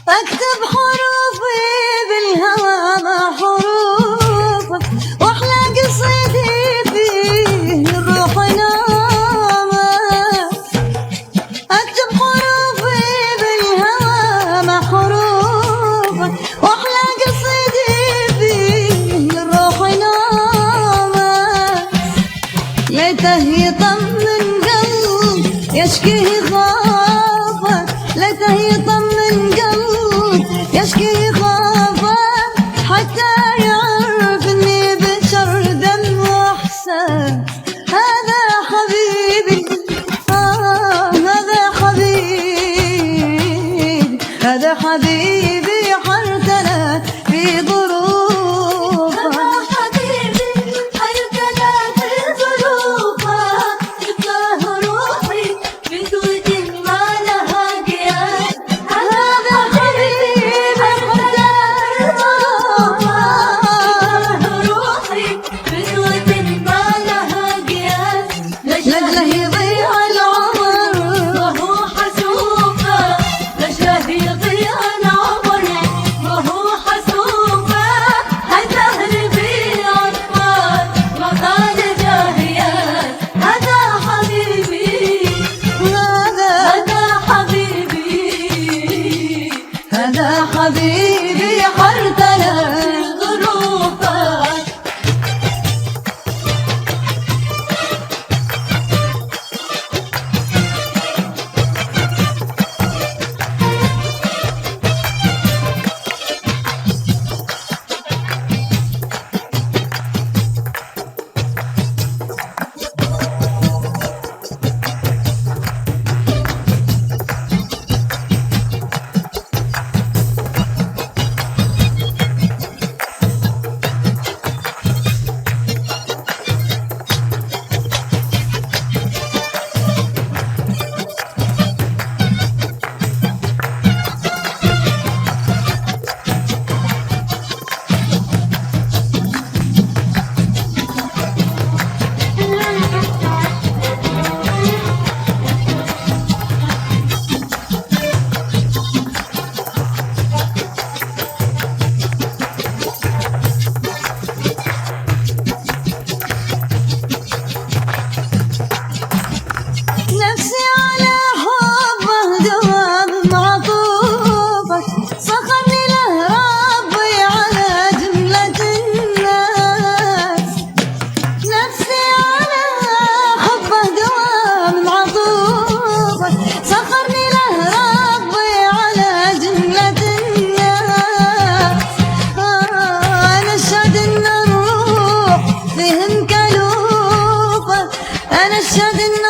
اكتب حروفي بالهوى مع حروفك، واحلى قصيدي فيه الروح نامت. اكتب حروفي بالهوى مع حروفك، واحلى قصيدي فيه الروح نامت. ليته يطمن قلب يشكيه خافه، ليته يطمن قلب يشكي خوفه، حتى يعرف اني بشر دم واحسن. هذا حبيبي هذا حبيبي، هذا حبيبي حرتنا في ظروفه. هذا حبيبي حرتنا في ظروفه، يبقى روحي بسوة ما لها قياس. لجله يضيع العمر وهو حسوفه، لجله يضيع العمر وهو حسوفه. هالدهر فيه أطفال وقال جاهيات. هذا حبيبي هذا حبيبي، هذا حبيبي حرتنا ظروفه. نفسي على حبه دوام معطوفك، سخرني له ربي على جملة الناس. نفسي على حبه دوام معطوفك، سخرني له ربي على جملة الناس. أنا أشهد إن الروح فيهم كلوفة، أنا أشهد إن